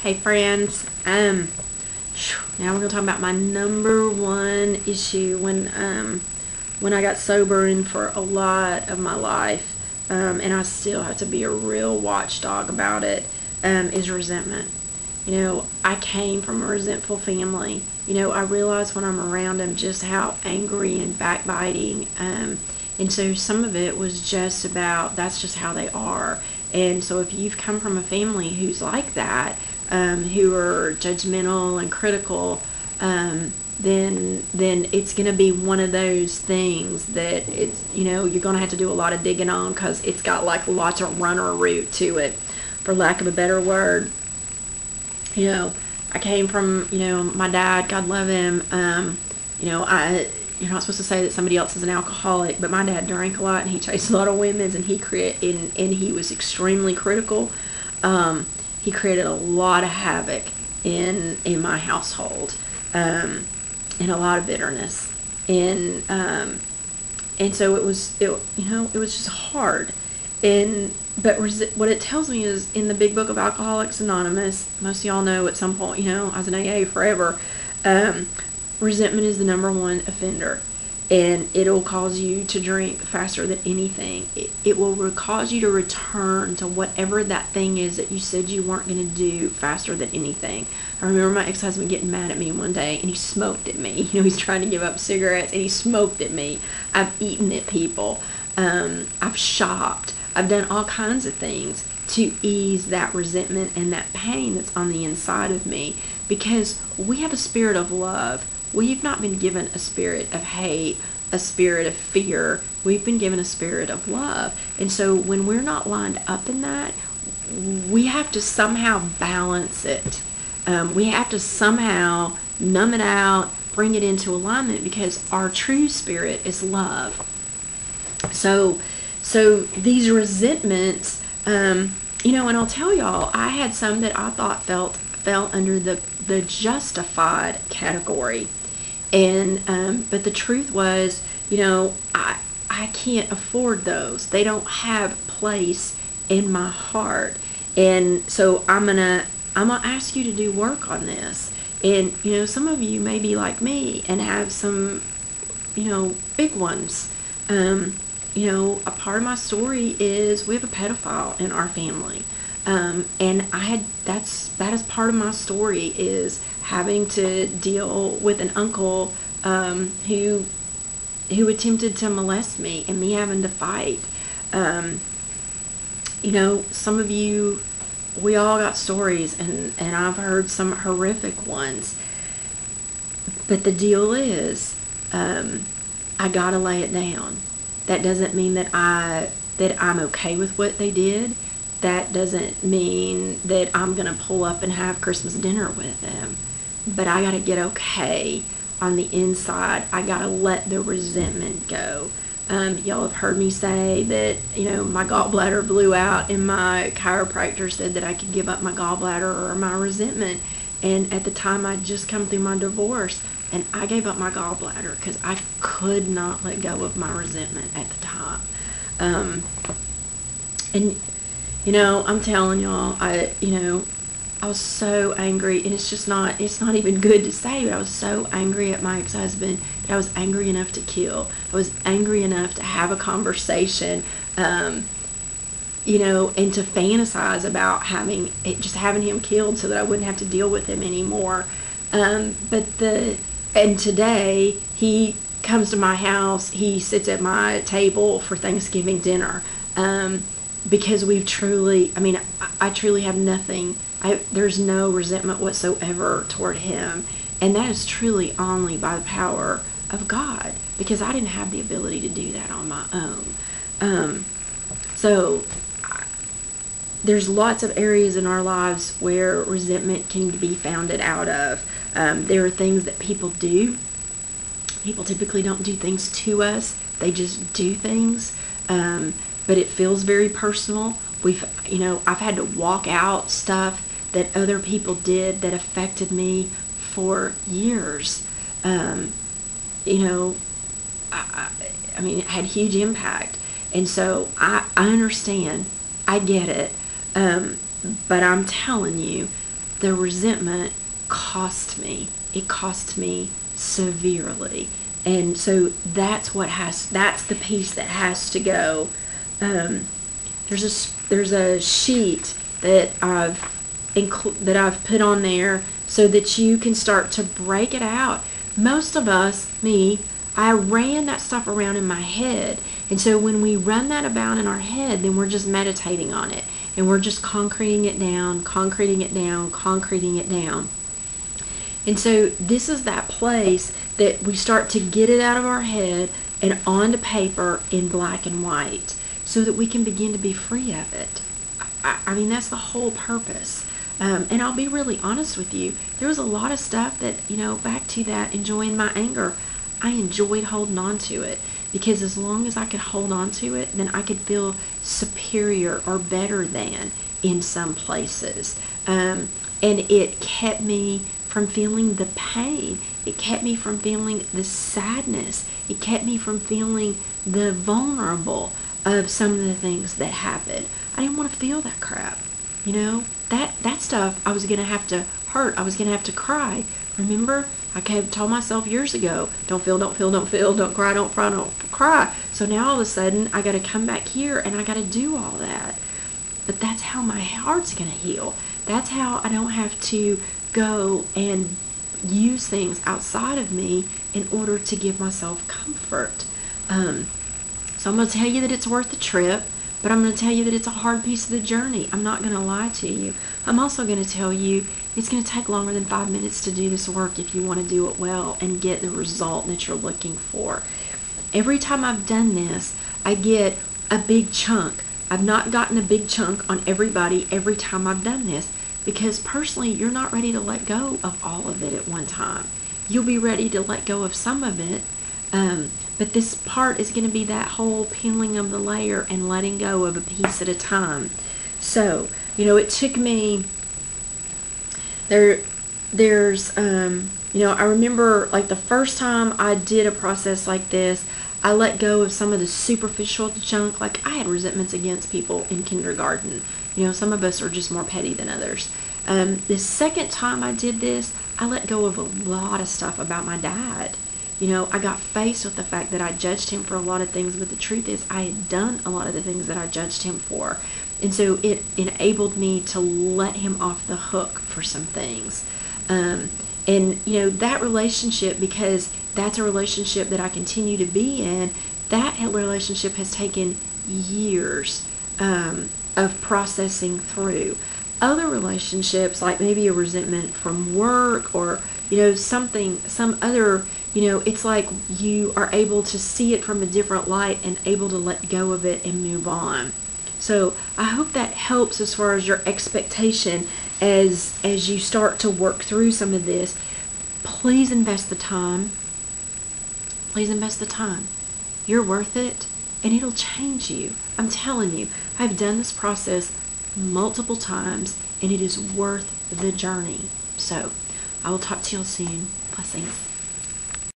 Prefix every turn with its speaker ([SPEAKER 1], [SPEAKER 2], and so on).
[SPEAKER 1] Hey friends, now we're gonna talk about my number one issue when I got sober and for a lot of my life, and I still have to be a real watchdog about it, is resentment. I came from a resentful family. I realize when I'm around them just how angry and backbiting, and so some of it was just about that's just how they are. And so if you've come from a family who's like that, who are judgmental and critical, then it's going to be one of those things that you're going to have to do a lot of digging on because it's got like lots of runner root to it, for lack of a better word. I came from my dad, God love him. I You're not supposed to say that somebody else is an alcoholic, but my dad drank a lot and he chased a lot of women, and he was extremely critical. He created a lot of havoc in my household, and a lot of bitterness, and so it was just hard. And but what it tells me is in the big book of Alcoholics Anonymous, most of y'all know at some point, I was in AA forever. Resentment is the number one offender, and it'll cause you to drink faster than anything. It will cause you to return to whatever that thing is that you said you weren't going to do faster than anything. I remember my ex-husband getting mad at me one day, and he smoked at me. He's trying to give up cigarettes, and he smoked at me. I've eaten at people. I've shopped. I've done all kinds of things to ease that resentment and that pain that's on the inside of me, because we have a spirit of love. We've not been given a spirit of hate, a spirit of fear. We've been given a spirit of love. And so when we're not lined up in that, we have to somehow balance it. We have to somehow numb it out, bring it into alignment, because our true spirit is love. So these resentments, and I'll tell y'all, I had some that I thought fell under the justified category, and but the truth was, I can't afford those. They don't have place in my heart, and so I'm gonna ask you to do work on this. And some of you may be like me and have some big ones. A part of my story is we have a pedophile in our family. And that is part of my story, is having to deal with an uncle who attempted to molest me, and me having to fight. Some of you, we all got stories, and I've heard some horrific ones. But the deal is, I gotta lay it down. That doesn't mean that I'm okay with what they did. That doesn't mean that I'm gonna pull up and have Christmas dinner with them. But I gotta get okay on the inside. I gotta let the resentment go. Y'all have heard me say that my gallbladder blew out, and my chiropractor said that I could give up my gallbladder or my resentment. And at the time, I'd just come through my divorce, and I gave up my gallbladder because I could not let go of my resentment at the time. And I'm telling y'all, I was so angry, and it's not even good to say, but I was so angry at my ex-husband that I was angry enough to kill. I was angry enough to have a conversation, and to fantasize about having him killed so that I wouldn't have to deal with him anymore. And today he comes to my house, he sits at my table for Thanksgiving dinner, because I truly have nothing. There's no resentment whatsoever toward him, and that is truly only by the power of God, because I didn't have the ability to do that on my own. So there's lots of areas in our lives where resentment can be founded out of. There are things that people do. People typically don't do things to us. They just do things. But it feels very personal. I've had to walk out stuff that other people did that affected me for years. It had huge impact. And so I understand. I get it. But I'm telling you, the resentment cost me. It cost me severely. And so that's the piece that has to go. There's a sheet that I've put on there so that you can start to break it out. Most of us, I ran that stuff around in my head. And so when we run that about in our head, then we're just meditating on it. And we're just concreting it down, concreting it down, concreting it down. And so this is that place that we start to get it out of our head and onto paper in black and white so that we can begin to be free of it. I mean, that's the whole purpose. And I'll be really honest with you. There was a lot of stuff that, back to that enjoying my anger, I enjoyed holding on to it because as long as I could hold on to it, then I could feel superior or better than in some places. And it kept me from feeling the pain. It kept me from feeling the sadness. It kept me from feeling the vulnerable of some of the things that happened. I didn't want to feel that crap. That stuff I was going to have to hurt. I was going to have to cry. Remember? I told myself years ago, don't feel, don't feel, don't feel, don't cry, don't cry, don't cry. So now all of a sudden, I got to come back here and I got to do all that. But that's how my heart's going to heal. That's how I don't have to go and use things outside of me in order to give myself comfort. So I'm going to tell you that it's worth the trip, but I'm going to tell you that it's a hard piece of the journey. I'm not going to lie to you. I'm also going to tell you it's going to take longer than 5 minutes to do this work if you want to do it well and get the result that you're looking for. Every time I've done this, I get a big chunk. I've not gotten a big chunk on everybody every time I've done this because personally, you're not ready to let go of all of it at one time. You'll be ready to let go of some of it, but this part is going to be that whole peeling of the layer and letting go of a piece at a time. So, it took me I remember like the first time I did a process like this, I let go of some of the superficial junk. Like I had resentments against people in kindergarten. Some of us are just more petty than others. The second time I did this, I let go of a lot of stuff about my dad. I got faced with the fact that I judged him for a lot of things, but the truth is I had done a lot of the things that I judged him for. And so it enabled me to let him off the hook for some things. And that relationship, because that's a relationship that I continue to be in, that relationship has taken years of processing through. Other relationships, like maybe a resentment from work or, some other, it's like you are able to see it from a different light and able to let go of it and move on. So I hope that helps as far as your expectation as you start to work through some of this. Please invest the time. Please invest the time. You're worth it, and it'll change you. I'm telling you, I've done this process multiple times, and it is worth the journey. So I will talk to you soon. Blessings.